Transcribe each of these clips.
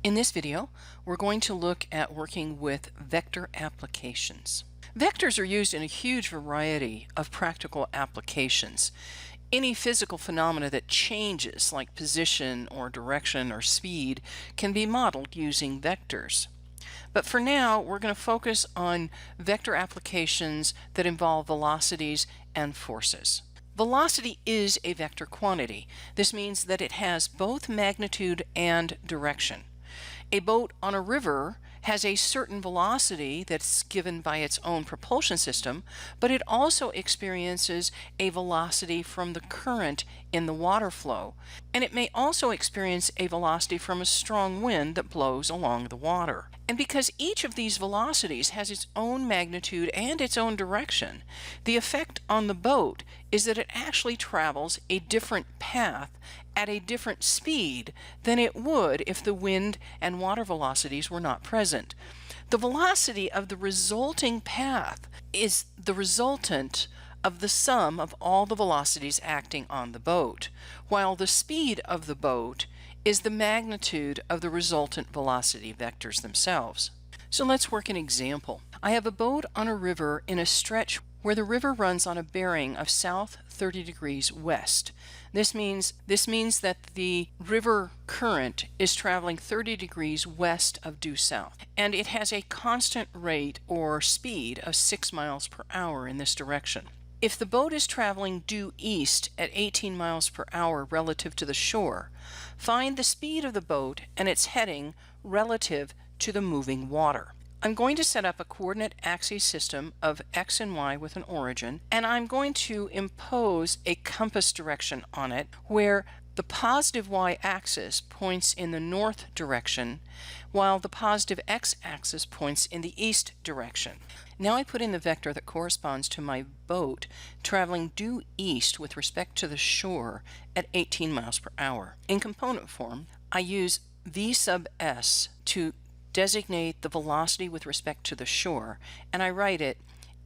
In this video, we're going to look at working with vector applications. Vectors are used in a huge variety of practical applications. Any physical phenomena that changes, like position or direction or speed, can be modeled using vectors. But for now, we're going to focus on vector applications that involve velocities and forces. Velocity is a vector quantity. This means that it has both magnitude and direction. A boat on a river has a certain velocity that's given by its own propulsion system, but it also experiences a velocity from the current in the water flow, and it may also experience a velocity from a strong wind that blows along the water. And because each of these velocities has its own magnitude and its own direction, the effect on the boat is that it actually travels a different path at a different speed than it would if the wind and water velocities were not present. The velocity of the resulting path is the resultant of the sum of all the velocities acting on the boat, while the speed of the boat is the magnitude of the resultant velocity vectors themselves. So let's work an example. I have a boat on a river in a stretch where the river runs on a bearing of south 30 degrees west. This means that the river current is traveling 30 degrees west of due south, and it has a constant rate or speed of 6 miles per hour in this direction. If the boat is traveling due east at 18 miles per hour relative to the shore, find the speed of the boat and its heading relative to the moving water. I'm going to set up a coordinate axis system of x and y with an origin, and I'm going to impose a compass direction on it where the positive y-axis points in the north direction while the positive x-axis points in the east direction. Now I put in the vector that corresponds to my boat traveling due east with respect to the shore at 18 miles per hour. In component form, I use v sub s to designate the velocity with respect to the shore, and I write it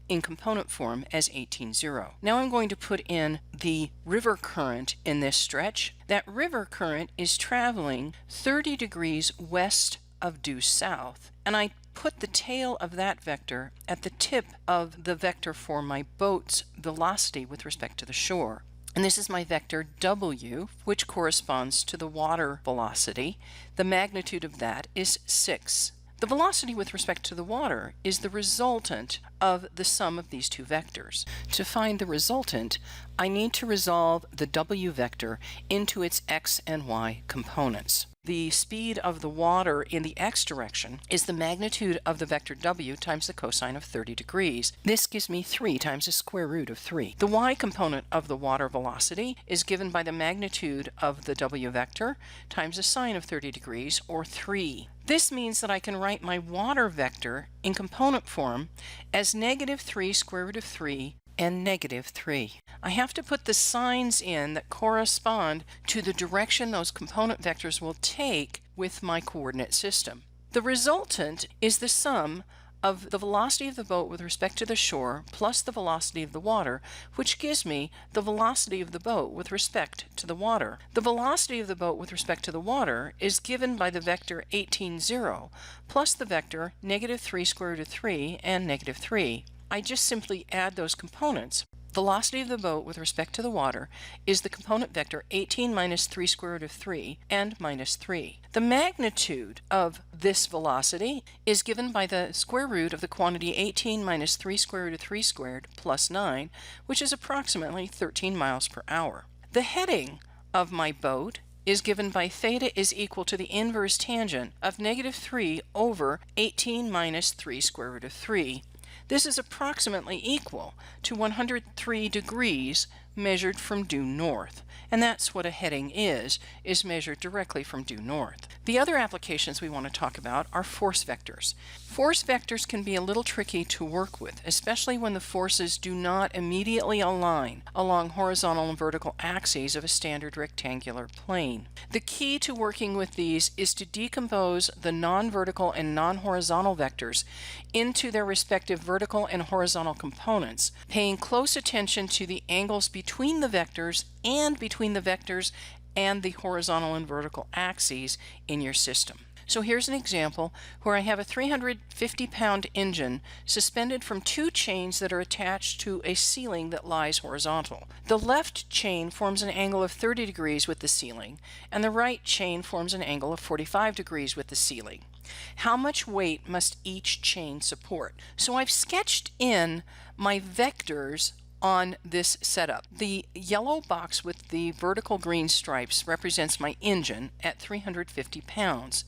in component form as 18,0. Now I'm going to put in the river current in this stretch. That river current is traveling 30 degrees west of due south, and I put the tail of that vector at the tip of the vector for my boat's velocity with respect to the shore. And this is my vector W, which corresponds to the water velocity. The magnitude of that is 6. The velocity with respect to the water is the resultant of the sum of these two vectors. To find the resultant, I need to resolve the W vector into its x and y components. The speed of the water in the x direction is the magnitude of the vector w times the cosine of 30 degrees. This gives me 3 times the square root of 3. The y component of the water velocity is given by the magnitude of the w vector times the sine of 30 degrees, or 3. This means that I can write my water vector in component form as -3 square root of 3 and -3. I have to put the signs in that correspond to the direction those component vectors will take with my coordinate system. The resultant is the sum of the velocity of the boat with respect to the shore plus the velocity of the water, which gives me the velocity of the boat with respect to the water. The velocity of the boat with respect to the water is given by the vector 18,0 plus the vector -3 square root of 3 and -3. I just simply add those components. Velocity of the boat with respect to the water is the component vector 18 minus 3 square root of 3 and -3. The magnitude of this velocity is given by the square root of the quantity 18 minus 3 square root of 3 squared plus 9, which is approximately 13 miles per hour. The heading of my boat is given by theta is equal to the inverse tangent of -3 over 18 minus 3 square root of 3. This is approximately equal to 103 degrees measured from due north, and that's what a heading is measured directly from due north. The other applications we want to talk about are force vectors. Force vectors can be a little tricky to work with, especially when the forces do not immediately align along horizontal and vertical axes of a standard rectangular plane. The key to working with these is to decompose the non-vertical and non-horizontal vectors into their respective vertical and horizontal components, paying close attention to the angles between the vectors and between the vectors and the horizontal and vertical axes in your system. So here's an example where I have a 350-pound engine suspended from two chains that are attached to a ceiling that lies horizontal. The left chain forms an angle of 30 degrees with the ceiling, and the right chain forms an angle of 45 degrees with the ceiling. How much weight must each chain support? So I've sketched in my vectors on this setup. The yellow box with the vertical green stripes represents my engine at 350 pounds.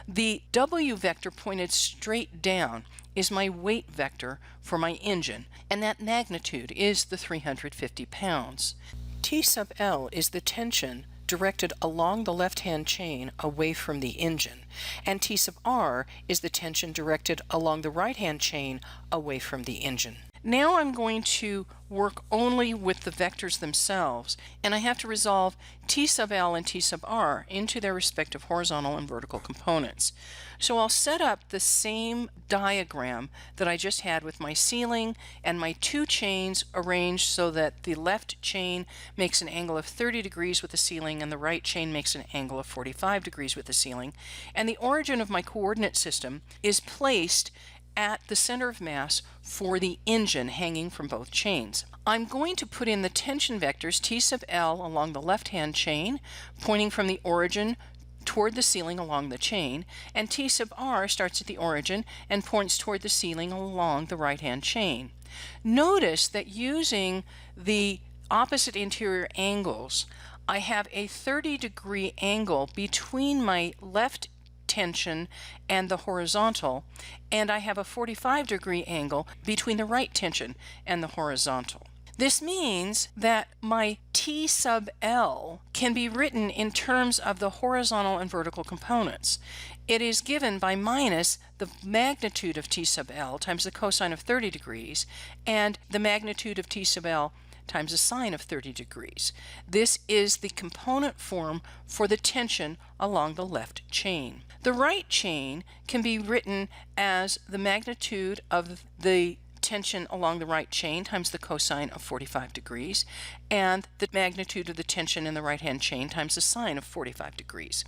The W vector pointed straight down is my weight vector for my engine, and that magnitude is the 350 pounds. T sub L is the tension directed along the left-hand chain away from the engine, and T sub R is the tension directed along the right-hand chain away from the engine. Now I'm going to work only with the vectors themselves, and I have to resolve T sub L and T sub R into their respective horizontal and vertical components. So I'll set up the same diagram that I just had with my ceiling and my two chains arranged so that the left chain makes an angle of 30 degrees with the ceiling and the right chain makes an angle of 45 degrees with the ceiling. And the origin of my coordinate system is placed at the center of mass for the engine hanging from both chains. I'm going to put in the tension vectors T sub L along the left-hand chain, pointing from the origin toward the ceiling along the chain, and T sub R starts at the origin and points toward the ceiling along the right-hand chain. Notice that using the opposite interior angles, I have a 30-degree angle between my left tension and the horizontal, and I have a 45-degree angle between the right tension and the horizontal. This means that my T sub L can be written in terms of the horizontal and vertical components. It is given by minus the magnitude of T sub L times the cosine of 30 degrees and the magnitude of T sub L times the sine of 30 degrees. This is the component form for the tension along the left chain. The right chain can be written as the magnitude of the tension along the right chain times the cosine of 45 degrees and the magnitude of the tension in the right-hand chain times the sine of 45 degrees.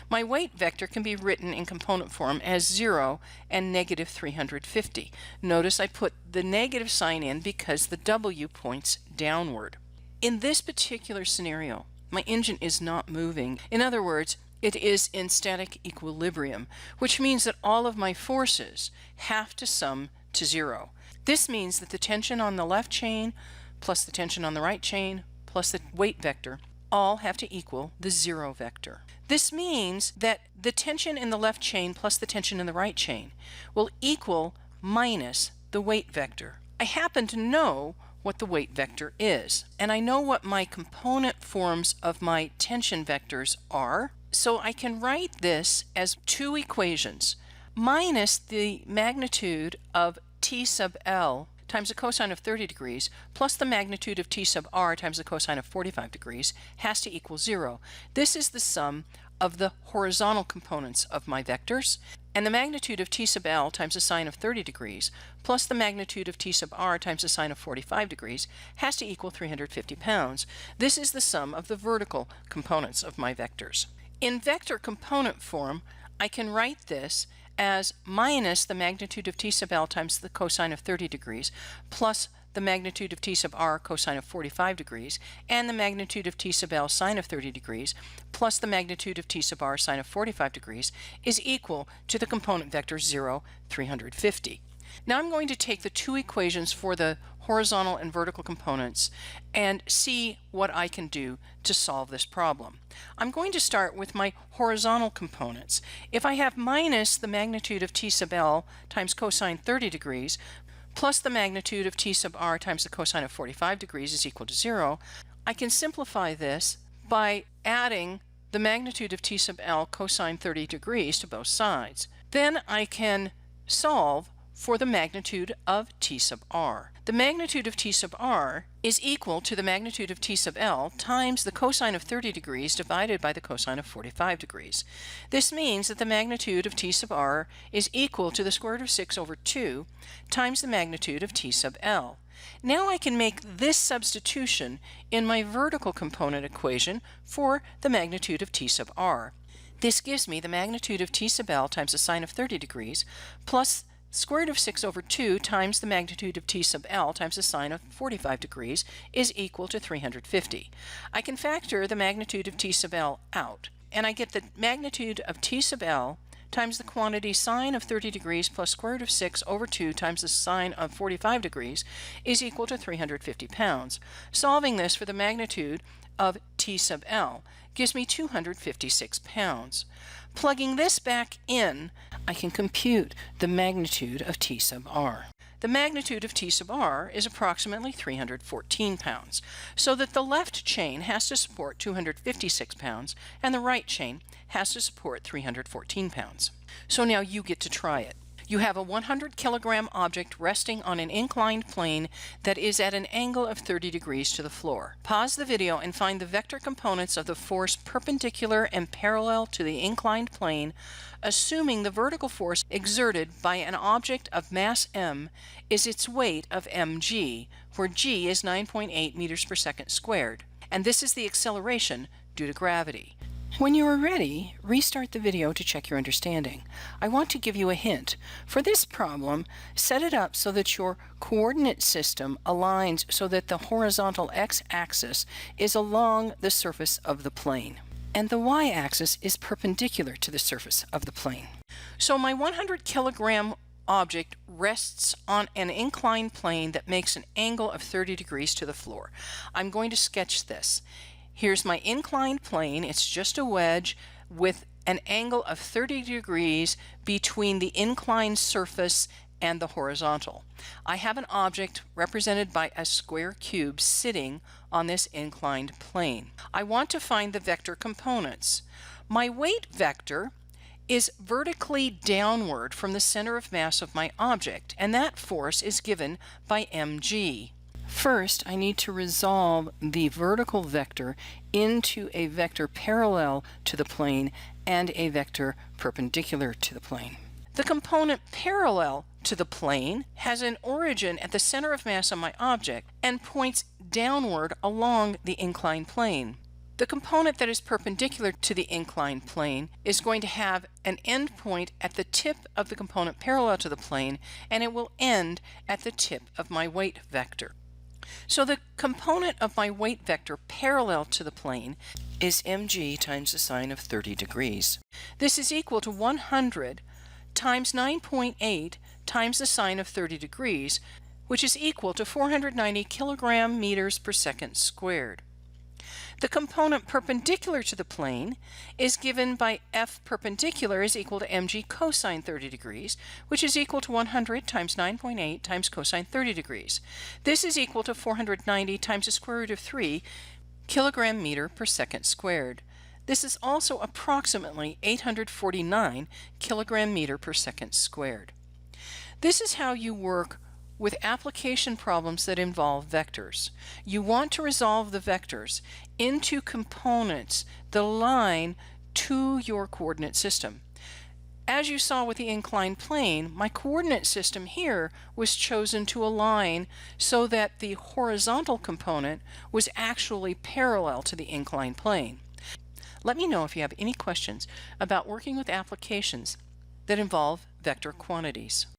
My weight vector can be written in component form as 0 and negative 350. Notice I put the negative sign in because the W points downward. In this particular scenario, my engine is not moving. In other words, it is in static equilibrium, which means that all of my forces have to sum to 0. This means that the tension on the left chain plus the tension on the right chain plus the weight vector all have to equal the 0 vector. This means that the tension in the left chain plus the tension in the right chain will equal minus the weight vector. I happen to know what the weight vector is, and I know what my component forms of my tension vectors are, so I can write this as two equations minus the magnitude of T sub L times the cosine of 30 degrees plus the magnitude of T sub R times the cosine of 45 degrees has to equal 0. This is the sum of the horizontal components of my vectors, and the magnitude of T sub L times the sine of 30 degrees plus the magnitude of T sub R times the sine of 45 degrees has to equal 350 pounds. This is the sum of the vertical components of my vectors. In vector component form, I can write this as minus the magnitude of T sub L times the cosine of 30 degrees plus the magnitude of T sub R cosine of 45 degrees and the magnitude of T sub L sine of 30 degrees plus the magnitude of T sub R sine of 45 degrees is equal to the component vector 0, 350. Now I'm going to take the two equations for the horizontal and vertical components and see what I can do to solve this problem. I'm going to start with my horizontal components. If I have minus the magnitude of T sub L times cosine 30 degrees plus the magnitude of T sub R times the cosine of 45 degrees is equal to 0, I can simplify this by adding the magnitude of T sub L cosine 30 degrees to both sides. Then I can solve for the magnitude of T sub R. The magnitude of T sub R is equal to the magnitude of T sub L times the cosine of 30 degrees divided by the cosine of 45 degrees. This means that the magnitude of T sub R is equal to the square root of 6 over 2 times the magnitude of T sub L. Now I can make this substitution in my vertical component equation for the magnitude of T sub R. This gives me the magnitude of t sub L times the sine of 30 degrees plus square root of 6 over 2 times the magnitude of t sub L times the sine of 45 degrees is equal to 350. I can factor the magnitude of t sub L out, and I get the magnitude of t sub L times the quantity sine of 30 degrees plus square root of 6 over 2 times the sine of 45 degrees is equal to 350 pounds. Solving this for the magnitude of t sub L gives me 256 pounds. Plugging this back in, I can compute the magnitude of t sub r. The magnitude of t sub r is approximately 314 pounds, so that the left chain has to support 256 pounds and the right chain has to support 314 pounds. So now you get to try it. You have a 100 kilogram object resting on an inclined plane that is at an angle of 30 degrees to the floor. Pause the video and find the vector components of the force perpendicular and parallel to the inclined plane, assuming the vertical force exerted by an object of mass m is its weight of mg, where g is 9.8 meters per second squared, and this is the acceleration due to gravity. When you are ready, restart the video to check your understanding. I want to give you a hint. For this problem, set it up so that your coordinate system aligns so that the horizontal x-axis is along the surface of the plane, and the y-axis is perpendicular to the surface of the plane. So my 100 kilogram object rests on an inclined plane that makes an angle of 30 degrees to the floor. I'm going to sketch this. Here's my inclined plane. It's just a wedge with an angle of 30 degrees between the inclined surface and the horizontal. I have an object represented by a square cube sitting on this inclined plane. I want to find the vector components. My weight vector is vertically downward from the center of mass of my object, and that force is given by mg. First, I need to resolve the vertical vector into a vector parallel to the plane and a vector perpendicular to the plane. The component parallel to the plane has an origin at the center of mass on my object and points downward along the inclined plane. The component that is perpendicular to the inclined plane is going to have an end point at the tip of the component parallel to the plane, and it will end at the tip of my weight vector. So the component of my weight vector parallel to the plane is mg times the sine of 30 degrees. This is equal to 100 times 9.8 times the sine of 30 degrees, which is equal to 490 kilogram meters per second squared. The component perpendicular to the plane is given by F perpendicular is equal to mg cosine 30 degrees, which is equal to 100 times 9.8 times cosine 30 degrees. This is equal to 490 times the square root of 3 kilogram meter per second squared. This is also approximately 849 kilogram meter per second squared. This is how you work with application problems that involve vectors. You want to resolve the vectors into components that align to your coordinate system. As you saw with the inclined plane, my coordinate system here was chosen to align so that the horizontal component was actually parallel to the inclined plane. Let me know if you have any questions about working with applications that involve vector quantities.